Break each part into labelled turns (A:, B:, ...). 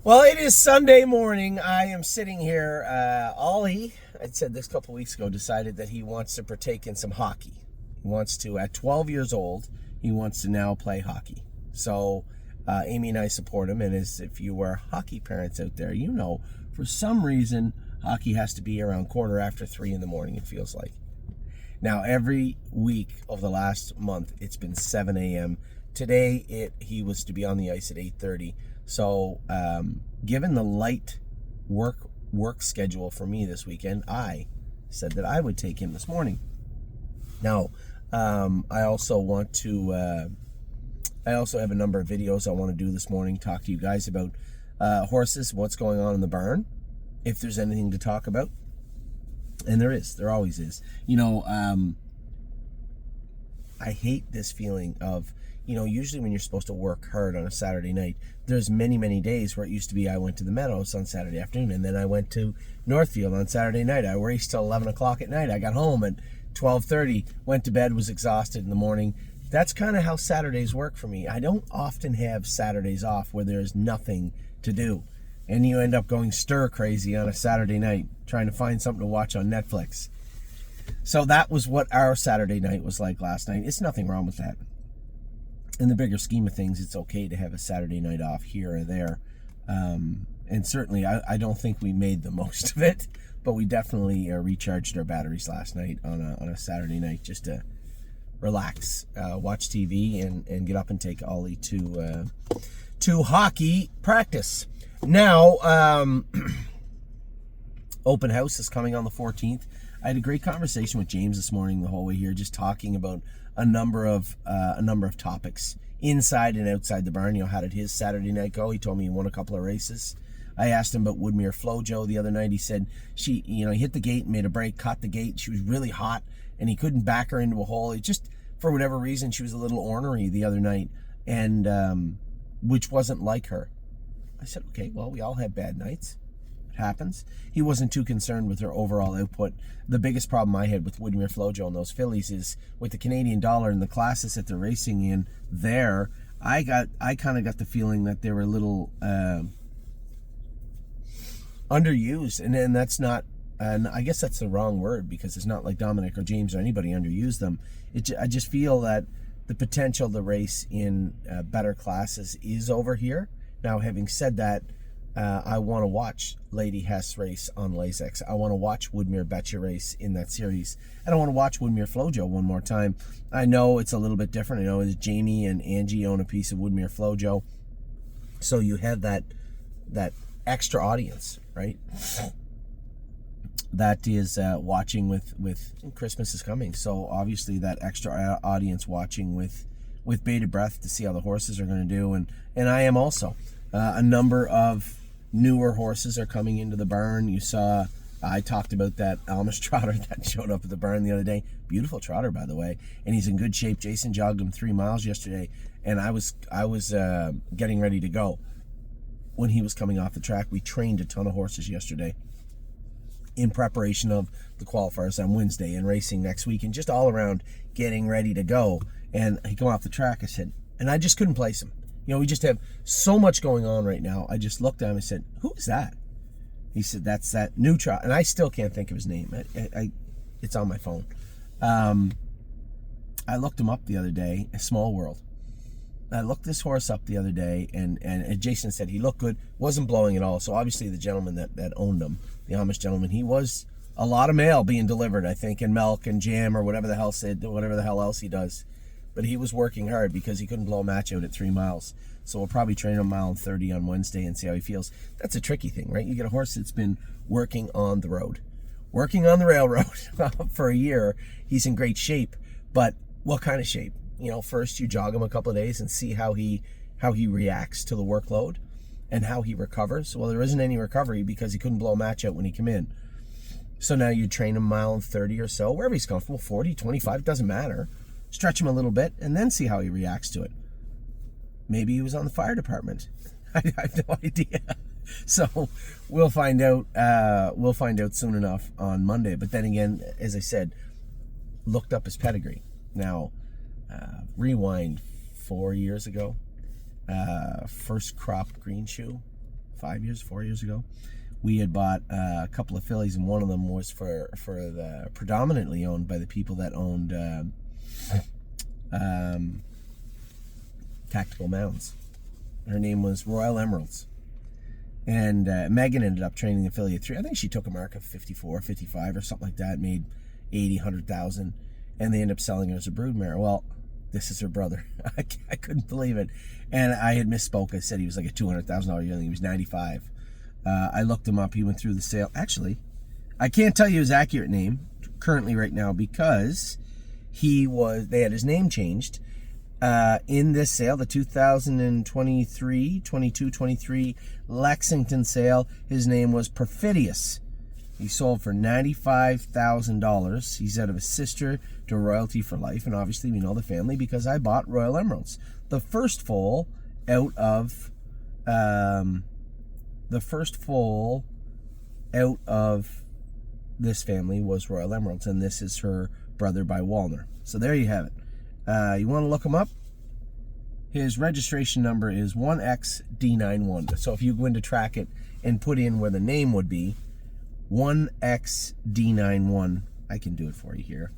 A: Well, it is Sunday morning. I am sitting here. Ollie, I'd said this a couple weeks ago, decided that he wants to partake in some hockey. He wants to, at 12 years old, he wants to now play hockey. So Amy and I support him. And as if you are hockey parents out there, you know, for some reason, hockey has to be around 3:15 in the morning, it feels like. Now, every week of the last month, it's been 7 a.m. Today, he was to be on the ice at 8:30. So, given the light work schedule for me this weekend, I said that I would take him this morning. Now, I also want to. I also have a number of videos I want to do this morning. Talk to you guys about horses, what's going on in the barn, if there's anything to talk about. And there always is. You know, I hate this feeling of, usually when you're supposed to work hard on a Saturday night, there's many, many days where it used to be I went to the Meadows on Saturday afternoon, and then I went to Northfield on Saturday night. I raced till 11 o'clock at night. I got home at 12:30, went to bed, was exhausted in the morning. That's kind of how Saturdays work for me. I don't often have Saturdays off where there's nothing to do. And you end up going stir crazy on a Saturday night, trying to find something to watch on Netflix. So that was what our Saturday night was like last night. It's nothing wrong with that. In the bigger scheme of things, it's okay to have a Saturday night off here or there. And certainly, I don't think we made the most of it, but we definitely recharged our batteries last night on a Saturday night just to relax, watch TV, and get up and take Ollie to hockey practice. Now, open house is coming on the 14th. I had a great conversation with James this morning the whole way here, just talking about a number of topics inside and outside the barn. How did his Saturday night go? He told me he won a couple of races. I asked him about Woodmere Flojo the other night. He said he hit the gate, made a break, caught the gate. She was really hot, and he couldn't back her into a hole. It just, for whatever reason, she was a little ornery the other night, and which wasn't like her. I said, okay, well, we all have bad nights. It happens. He wasn't too concerned with her overall output. The biggest problem I had with Woodmere Flojo and those fillies is with the Canadian dollar and the classes that they're racing in there, I kind of got the feeling that they were a little underused. And that's not, and I guess that's the wrong word, because it's not like Dominic or James or anybody underused them. I just feel that the potential to race in better classes is over here. Now, having said that, I want to watch Lady Hess race on Lasix. I want to watch Woodmere Betcha race in that series. And I want to watch Woodmere Flojo one more time. I know it's a little bit different. I know it's Jamie and Angie own a piece of Woodmere Flojo. So you have that extra audience, right? That is watching with Christmas is coming. So obviously that extra audience watching with bated breath to see how the horses are going to do. And I am also. A number of newer horses are coming into the barn. You saw, I talked about that Amish trotter that showed up at the barn the other day. Beautiful trotter, by the way, and he's in good shape. Jason jogged him 3 miles yesterday, and I was getting ready to go when he was coming off the track. We trained a ton of horses yesterday in preparation of the qualifiers on Wednesday and racing next week, and just all around getting ready to go. And he came off the track, I said, and I just couldn't place him. We just have so much going on right now. I just looked at him and said, who is that? He said, that's that new trot. And I still can't think of his name. It's on my phone. I looked him up the other day, a Small World. I looked this horse up the other day, and Jason said he looked good, wasn't blowing at all. So obviously the gentleman that owned him, the Amish gentleman, he was a lot of mail being delivered, I think, and milk and jam or whatever the hell else he does. But he was working hard because he couldn't blow a match out at 3 miles. So we'll probably train him 1:30 on Wednesday and see how he feels. That's a tricky thing, right? You get a horse that's been working on the road, working on the railroad for a year. He's in great shape, but what kind of shape? First you jog him a couple of days and see how he reacts to the workload and how he recovers. Well, there isn't any recovery because he couldn't blow a match out when he came in. So now you train him 1:30 or so, wherever he's comfortable, 40, 25, it doesn't matter. Stretch him a little bit, and then see how he reacts to it. Maybe he was on the fire department. I have no idea. So we'll find out. We'll find out soon enough on Monday. But then again, as I said, looked up his pedigree. Now, rewind 4 years ago, first crop green shoe, 4 years ago. We had bought a couple of fillies, and one of them was for the predominantly owned by the people that owned Tactical Mounds. Her name was Royal Emeralds. And Megan ended up training a filly at 3. I think she took a mark of 54, 55 or something like that, made 80, 100,000, and they ended up selling her as a broodmare. Well, this is her brother. I couldn't believe it. And I had misspoke. I said he was like a $200,000 yearling. He was 95. I looked him up. He went through the sale. Actually, I can't tell you his accurate name currently right now because they had his name changed. In this sale, the 2023 Lexington sale, his name was Perfidious. He sold for $95,000. He's out of his sister to Royalty for Life, and obviously we know the family because I bought Royal Emeralds. The first foal out of this family was Royal Emeralds, and this is her brother by Walner. So there you have it. You want to look him up? His registration number is 1XD91. So if you go in to track it and put in where the name would be, 1XD91, I can do it for you here.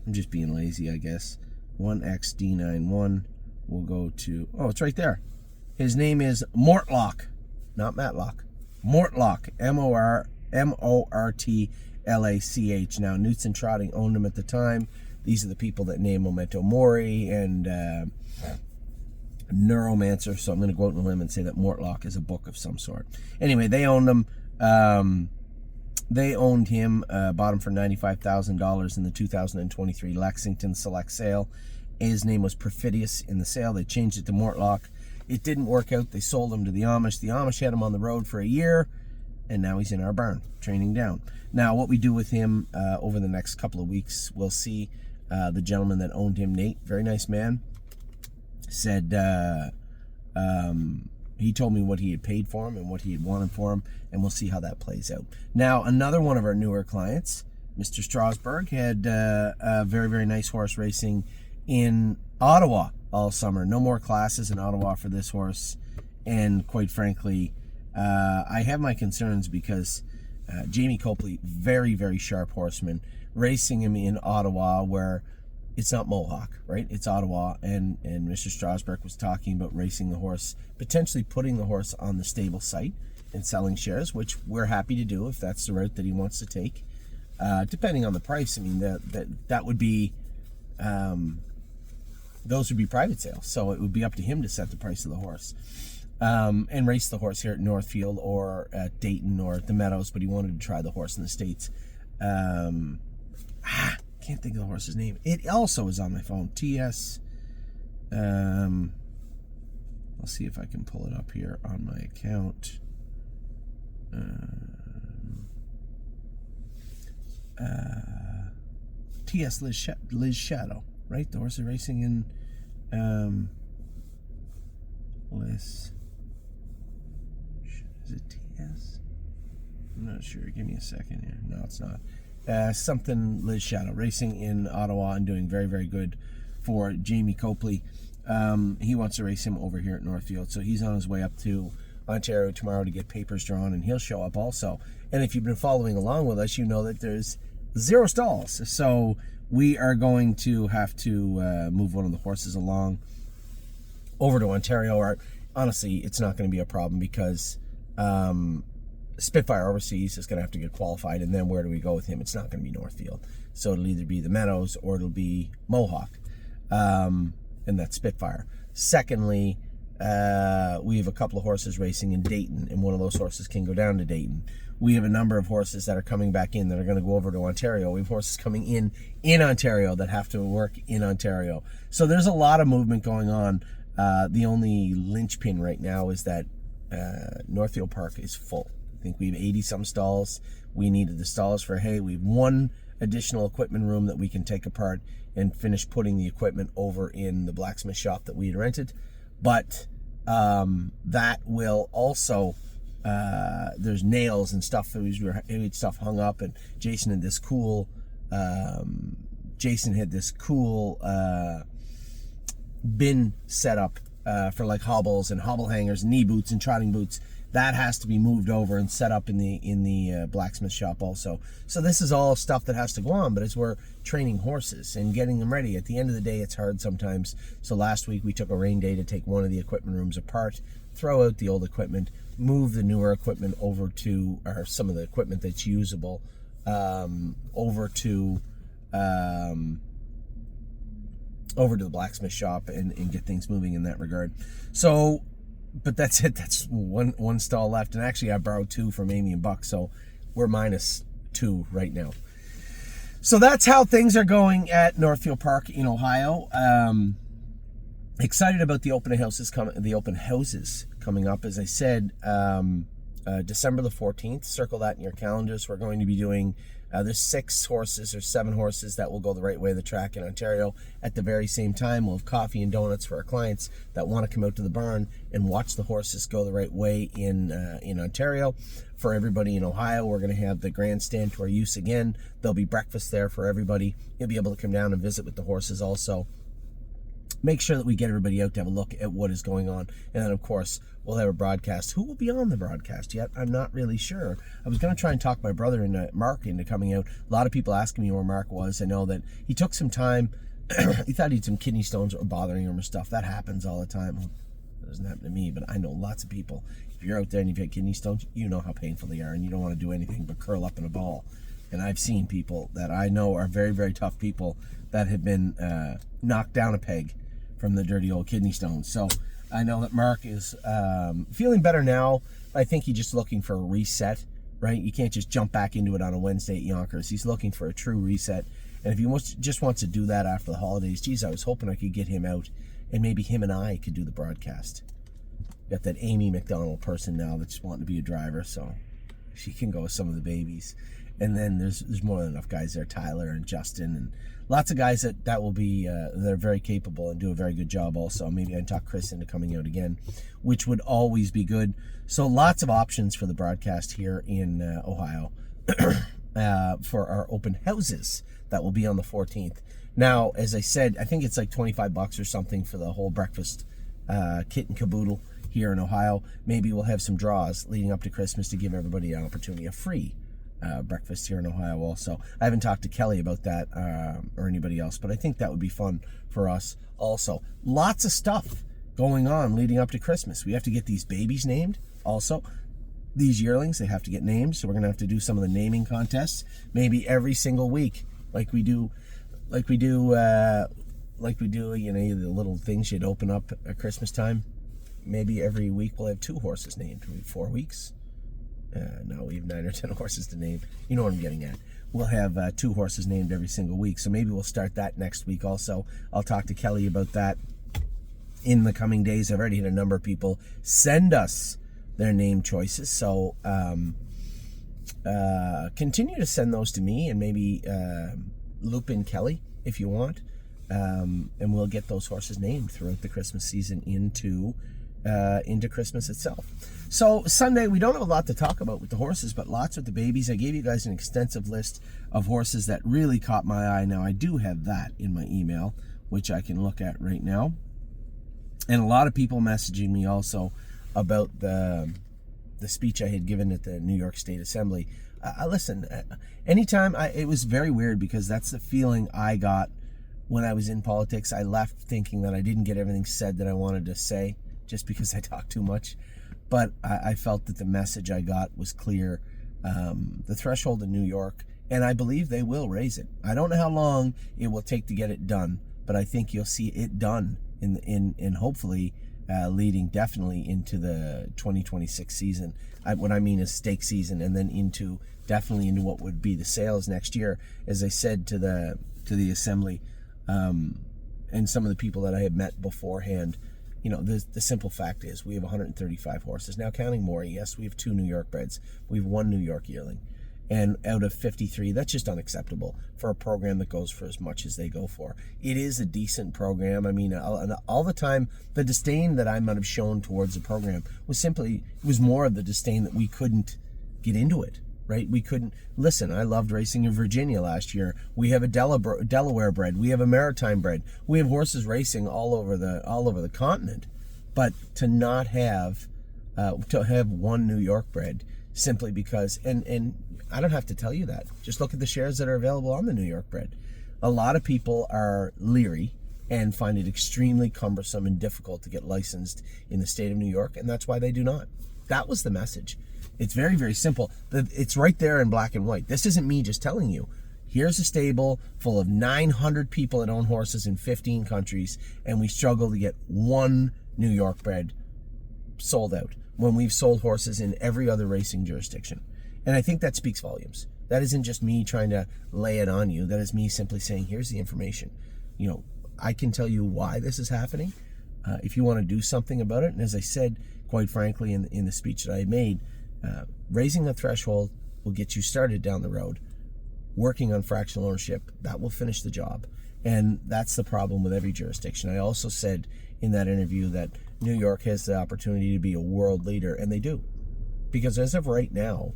A: I'm just being lazy, I guess. 1XD91. We'll go to, oh, it's right there. His name is Mortlock, not Matlock. Mortlock, Mortlach. Now, Newts and Trotting owned him at the time. These are the people that named Memento Mori and Neuromancer, so I'm going to go out on a limb and say that Mortlock is a book of some sort. Anyway, they owned him. They owned him, bought him for $95,000 in the 2023 Lexington Select sale. His name was Perfidious in the sale. They changed it to Mortlock. It didn't work out. They sold him to the Amish. The Amish had him on the road for a year, and now he's in our barn, training down. Now, what we do with him over the next couple of weeks, we'll see. The gentleman that owned him, Nate, very nice man, said he told me what he had paid for him and what he had wanted for him, and we'll see how that plays out. Now, another one of our newer clients, Mr. Strasburg, had a very, very nice horse racing in Ottawa all summer. No more classes in Ottawa for this horse, and quite frankly, I have my concerns because Jamie Copley, very, very sharp horseman, racing him in Ottawa where it's not Mohawk, right? It's Ottawa, and Mr. Strasburg was talking about racing the horse, potentially putting the horse on the stable site and selling shares, which we're happy to do if that's the route that he wants to take, depending on the price. I mean, that would be, those would be private sales, so it would be up to him to set the price of the horse. And race the horse here at Northfield or at Dayton or at the Meadows, but he wanted to try the horse in the States. Can't think of the horse's name. It also is on my phone. TS. I'll see if I can pull it up here on my account. TS Liz Shadow, right? The horse is racing in Liz. Is it TS? I'm not sure. Give me a second here. No, it's not. Something Liz Shadow, racing in Ottawa and doing very, very good for Jamie Copley. He wants to race him over here at Northfield, so he's on his way up to Ontario tomorrow to get papers drawn, and he'll show up also. And if you've been following along with us, you know that there's 0 stalls, so we are going to have to move one of the horses along over to Ontario, or honestly, it's not going to be a problem because Spitfire Overseas is going to have to get qualified, and then where do we go with him? It's not going to be Northfield, so it'll either be the Meadows or it'll be Mohawk, and that's Spitfire. Secondly, we have a couple of horses racing in Dayton, and one of those horses can go down to Dayton. We have a number of horses that are coming back in that are going to go over to Ontario. We have horses coming in Ontario that have to work in Ontario. So there's a lot of movement going on. The only linchpin right now is that Northfield Park is full. I think we have 80-some stalls. We needed the stalls for hay. We have one additional equipment room that we can take apart and finish putting the equipment over in the blacksmith shop that we had rented. But that will also, there's nails and stuff that we had stuff hung up, and Jason had this cool bin set up for like hobbles and hobble hangers, knee boots and trotting boots. That has to be moved over and set up in the blacksmith shop also. So this is all stuff that has to go on, but as we're training horses and getting them ready, at the end of the day, it's hard sometimes. So last week we took a rain day to take one of the equipment rooms apart, throw out the old equipment, move the newer equipment over to, or some of the equipment that's usable, over to the blacksmith shop and get things moving in that regard. So, but that's it. That's one stall left. And actually I borrowed 2 from Amy and Buck, so we're -2 right now. So that's how things are going at Northfield Park in Ohio. Excited about the open houses coming up. As I said, December the 14th, circle that in your calendars. We're going to be doing, there's 6 horses or 7 horses that will go the right way of the track in Ontario. At the very same time, we'll have coffee and donuts for our clients that want to come out to the barn and watch the horses go the right way in Ontario. For everybody in Ohio, we're going to have the grandstand to our use again. There'll be breakfast there for everybody. You'll be able to come down and visit with the horses also. Make sure that we get everybody out to have a look at what is going on. And then, of course, we'll have a broadcast. Who will be on the broadcast yet? I'm not really sure. I was going to try and talk my brother and Mark into coming out. A lot of people asking me where Mark was. I know that he took some time. He thought he had some kidney stones that were bothering him or stuff. That happens all the time. Well, it doesn't happen to me, but I know lots of people. If you're out there and you've had kidney stones, you know how painful they are, and you don't want to do anything but curl up in a ball. And I've seen people that I know are very, very tough people that have been knocked down a peg from the dirty old kidney stones. So I know that Mark is feeling better now. I think he's just looking for a reset, right? You can't just jump back into it on a Wednesday at Yonkers. He's looking for a true reset. And if he just wants to do that after the holidays, geez, I was hoping I could get him out and maybe him and I could do the broadcast. Got that Amy McDonald person now that's wanting to be a driver, so she can go with some of the babies. And then there's more than enough guys there, Tyler and Justin, and lots of guys that will be they're very capable and do a very good job also. Maybe I can talk Chris into coming out again, which would always be good. So lots of options for the broadcast here in Ohio for our open houses that will be on the 14th. Now, as I said, I think it's like $25 or something for the whole breakfast kit and caboodle here in Ohio. Maybe we'll have some draws leading up to Christmas to give everybody an opportunity, a free breakfast here in Ohio also. I haven't talked to Kelly about that or anybody else, but I think that would be fun for us also. Lots of stuff going on leading up to Christmas. We have to get these babies named also. These yearlings, they have to get named, so we're going to have to do some of the naming contests maybe every single week like we do, you know, the little things you'd open up at Christmas time. Maybe every week we'll have 2 horses named. 4 weeks? No, we have 9 or 10 horses to name. You know what I'm getting at. We'll have 2 horses named every single week. So maybe we'll start that next week also. I'll talk to Kelly about that in the coming days. I've already had a number of people send us their name choices. So continue to send those to me and maybe loop in Kelly if you want. And we'll get those horses named throughout the Christmas season into Christmas itself. So Sunday, we don't have a lot to talk about with the horses, but lots with the babies. I gave you guys an extensive list of horses that really caught my eye. Now, I do have that in my email, which I can look at right now. And a lot of people messaging me also about the speech I had given at the New York State Assembly. Listen, anytime, it was very weird because that's the feeling I got when I was in politics. I left thinking that I didn't get everything said that I wanted to say just because I talked too much. But I felt that the message I got was clear. The threshold in New York, and I believe they will raise it. I don't know how long it will take to get it done, but I think you'll see it done in hopefully leading definitely into the 2026 season. What I mean is stake season, and then definitely into what would be the sales next year. As I said to the assembly, and some of the people that I had met beforehand, you know, the simple fact is we have 135 horses. Now, counting more, yes, we have 2 New York breds. We have 1 New York yearling. And out of 53, that's just unacceptable for a program that goes for as much as they go for. It is a decent program. I mean, all the time, the disdain that I might have shown towards the program was more of the disdain that we couldn't get into it. Right? We couldn't listen. I loved racing in Virginia last year. We have a Delaware bred. We have a Maritime bred. We have horses racing all over the continent. But to not have, to have one New York bred simply because, and I don't have to tell you that. Just look at the shares that are available on the New York bred. A lot of people are leery and find it extremely cumbersome and difficult to get licensed in the state of New York, and that's why they do not. That was the message. It's very, very simple. It's right there in black and white. This isn't me just telling you. Here's a stable full of 900 people that own horses in 15 countries, and we struggle to get one New York bred sold out when we've sold horses in every other racing jurisdiction. And I think that speaks volumes. That isn't just me trying to lay it on you. That is me simply saying, here's the information. You know, I can tell you why this is happening if you want to do something about it. And as I said, quite frankly, in the speech that I made, raising a threshold will get you started down the road. Working on fractional ownership, that will finish the job. And that's the problem with every jurisdiction. I also said in that interview that New York has the opportunity to be a world leader, and they do. Because as of right now,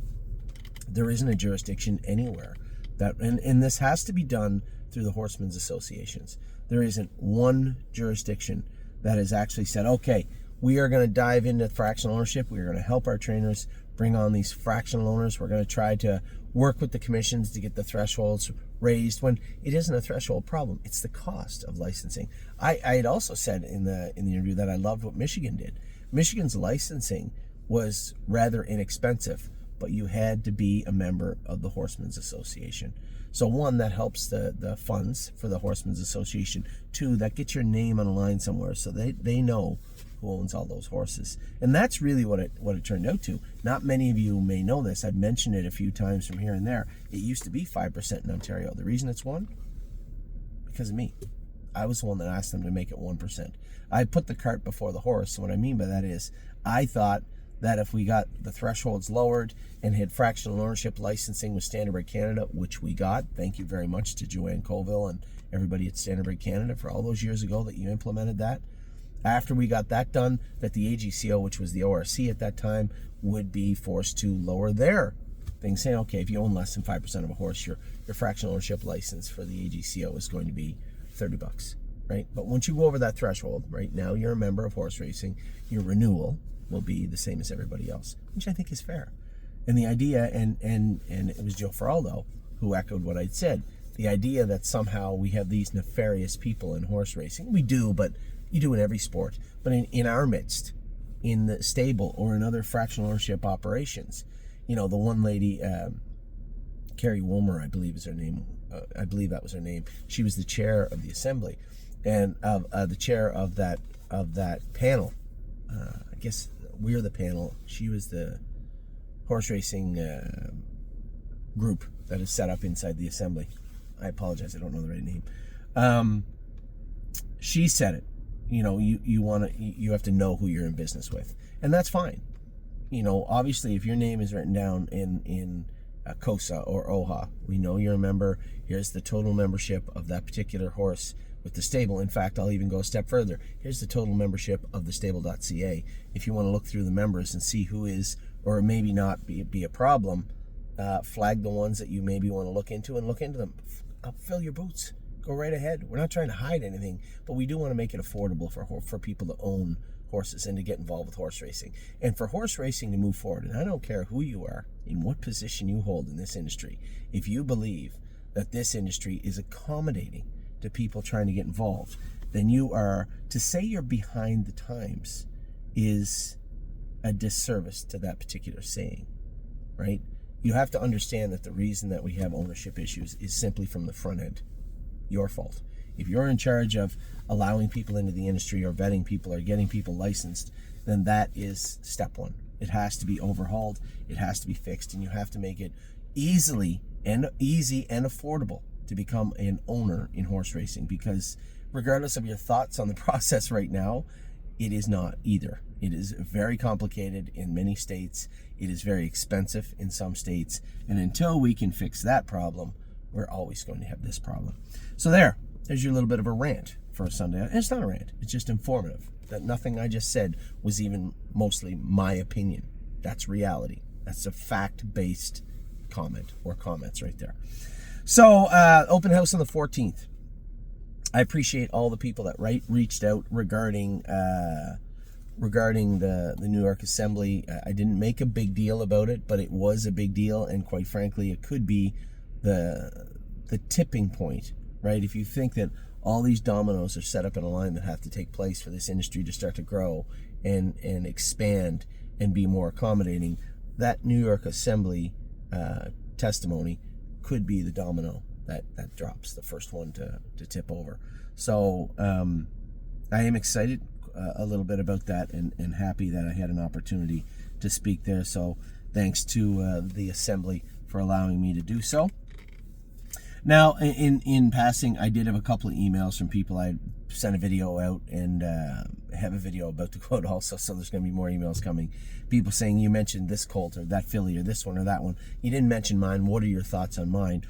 A: there isn't a jurisdiction anywhere that, and this has to be done through the horsemen's associations. There isn't one jurisdiction that has actually said, okay, we are going to dive into fractional ownership. We are going to help our trainers bring on these fractional owners. We're going to try to work with the commissions to get the thresholds raised, when it isn't a threshold problem. It's the cost of licensing. I had also said in the interview that I loved what Michigan did. Michigan's licensing was rather inexpensive, but you had to be a member of the Horsemen's Association. So one, that helps the funds for the Horsemen's Association. Two, that gets your name on a line somewhere so they know who owns all those horses. And that's really what it turned out to. Not many of you may know this. I've mentioned it a few times from here and there. It used to be 5% in Ontario. The reason it's 1%? Because of me. I was the one that asked them to make it 1%. I put the cart before the horse. And what I mean by that is, I thought that if we got the thresholds lowered and had fractional ownership licensing with Standardbred Canada, which we got, thank you very much to Joanne Colville and everybody at Standardbred Canada for all those years ago that you implemented that. After we got that done, that the AGCO, which was the ORC at that time, would be forced to lower their thing, saying, okay, if you own less than 5% of a horse, your fractional ownership license for the AGCO is going to be $30, right? But once you go over that threshold, right, now you're a member of horse racing, your renewal will be the same as everybody else, which I think is fair. And the idea, and it was Joe Feraldo who echoed what I'd said, the idea that somehow we have these nefarious people in horse racing. We do, but you do in every sport. But in our midst, in the stable or in other fractional ownership operations, you know, the one lady, Carrie Wilmer, I believe is her name. I believe that was her name. She was the chair of the assembly, and the chair of that panel. I guess we're the panel. She was the horse racing group that is set up inside the assembly. I apologize, I don't know the right name. She said it. You know, you have to know who you're in business with, and that's fine. You know, obviously, if your name is written down in COSA or OHA, we know you're a member. Here's the total membership of that particular horse with the stable. In fact, I'll even go a step further. Here's the total membership of the stable.ca. If you want to look through the members and see who is, or maybe not be a problem, flag the ones that you maybe want to look into and look into them. Fill your boots. Go right ahead. We're not trying to hide anything, but we do want to make it affordable for people to own horses and to get involved with horse racing. And for horse racing to move forward, and I don't care who you are, in what position you hold in this industry, if you believe that this industry is accommodating to people trying to get involved, then you are, to say you're behind the times is a disservice to that particular saying, right? You have to understand that the reason that we have ownership issues is simply from the front end. Your fault. If you're in charge of allowing people into the industry or vetting people or getting people licensed, then that is step one. It has to be overhauled, it has to be fixed, and you have to make it easy and affordable to become an owner in horse racing, because regardless of your thoughts on the process right now, it is not either. It is very complicated in many states. It is very expensive in some states. And until we can fix that problem, we're always going to have this problem. So there's your little bit of a rant for a Sunday. And it's not a rant. It's just informative. That nothing I just said was even mostly my opinion. That's reality. That's a fact-based comment or comments right there. So open house on the 14th. I appreciate all the people that reached out regarding regarding the New York Assembly. I didn't make a big deal about it, but it was a big deal, and quite frankly, it could be the tipping point, right? If you think that all these dominoes are set up in a line that have to take place for this industry to start to grow and expand and be more accommodating, that New York Assembly testimony could be the domino that drops, the first one to tip over. So I am excited a little bit about that, and happy that I had an opportunity to speak there. So thanks to the Assembly for allowing me to do so. Now, in passing, I did have a couple of emails from people. I sent a video out, and have a video about the quote also, so there's going to be more emails coming. People saying, you mentioned this colt or that filly or this one or that one. You didn't mention mine. What are your thoughts on mine?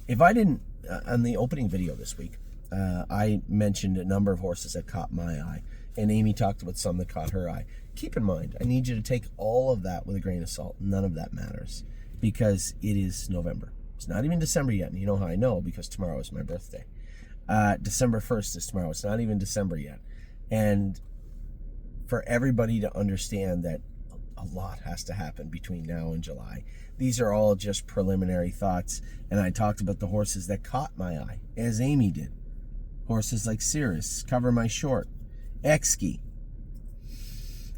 A: If I didn't, on the opening video this week, I mentioned a number of horses that caught my eye, and Amy talked about some that caught her eye. Keep in mind, I need you to take all of that with a grain of salt. None of that matters, because it is November. It's not even December yet, and you know how I know, because tomorrow is my birthday. December 1st is tomorrow. It's not even December yet. And for everybody to understand that a lot has to happen between now and July. These are all just preliminary thoughts, and I talked about the horses that caught my eye, as Amy did. Horses like Cirrus, Cover My Short, Exkey.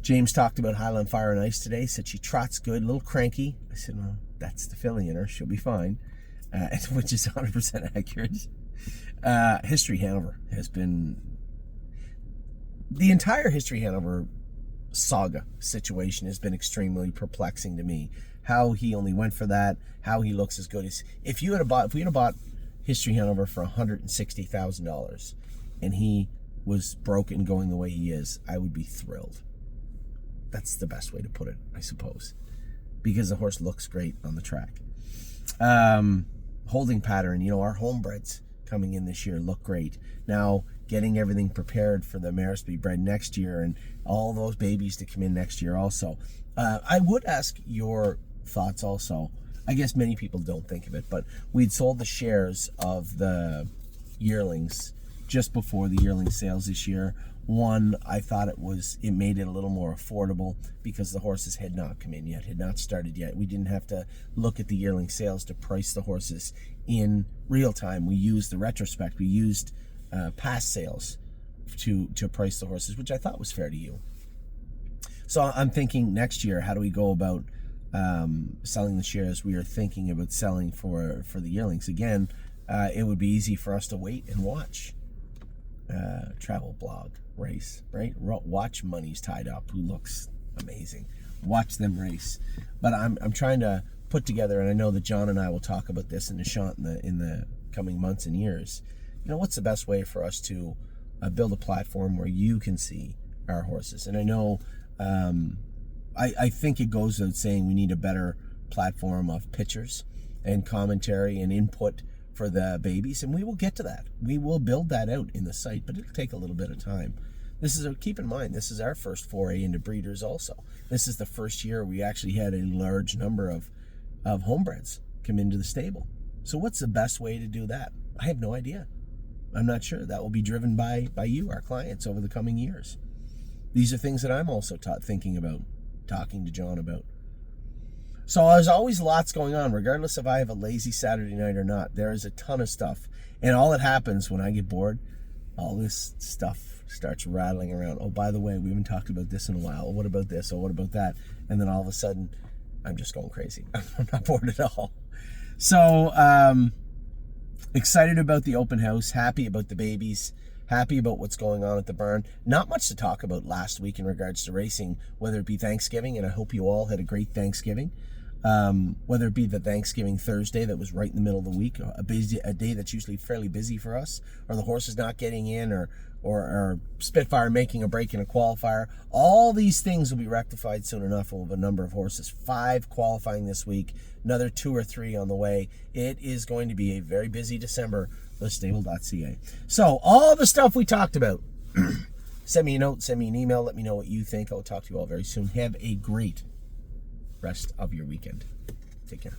A: James talked about Highland Fire and Ice today, said she trots good, a little cranky. I said, well, that's the filly in her, she'll be fine, which is 100% accurate. History Hanover has been, the entire History Hanover saga situation has been extremely perplexing to me. How he only went for that, how he looks as good as, if we had bought History Hanover for $160,000 and he was broke and going the way he is, I would be thrilled. That's the best way to put it, I suppose, because the horse looks great on the track. Holding Pattern, our homebreds coming in this year look great. Now, getting everything prepared for the mares to be bred next year and all those babies to come in next year also. I would ask your thoughts also. I guess many people don't think of it, but we'd sold the shares of the yearlings just before the yearling sales this year. One, I thought it made it a little more affordable because the horses had not come in yet, had not started yet. We didn't have to look at the yearling sales to price the horses in real time. We used the retrospect. We used past sales to price the horses, which I thought was fair to you. So I'm thinking next year, how do we go about selling the shares we are thinking about selling for the yearlings? Again, it would be easy for us to wait and watch travel blog race, right? Watch Money's Tied Up, who looks amazing. Watch them race. But I'm trying to put together, and I know that John and I will talk about this in the coming months and years. What's the best way for us to build a platform where you can see our horses? And I know, I think it goes without saying we need a better platform of pictures and commentary and input for the babies, and we will get to that. We will build that out in the site, but it'll take a little bit of time. Keep in mind, this is our first foray into breeders also. This is the first year we actually had a large number of homebreds come into the stable. So what's the best way to do that? I have no idea. I'm not sure. That will be driven by you, our clients, over the coming years. These are things that I'm also thinking about, talking to John about. So there's always lots going on, regardless if I have a lazy Saturday night or not. There is a ton of stuff. And all that happens when I get bored, all this stuff starts rattling around. Oh, by the way, we haven't talked about this in a while. Oh, what about this? Oh, what about that? And then all of a sudden, I'm just going crazy. I'm not bored at all. So, excited about the open house, happy about the babies, happy about what's going on at the barn. Not much to talk about last week in regards to racing, whether it be Thanksgiving, and I hope you all had a great Thanksgiving. Whether it be the Thanksgiving Thursday that was right in the middle of the week, a day that's usually fairly busy for us, or the horses not getting in, or Spitfire making a break in a qualifier. All these things will be rectified soon enough. We'll have a number of horses, 5 qualifying this week, another 2 or 3 on the way. It is going to be a very busy December with stable.ca. So all the stuff we talked about, send me a note, send me an email, let me know what you think. I'll talk to you all very soon. Have a great rest of your weekend. Take care.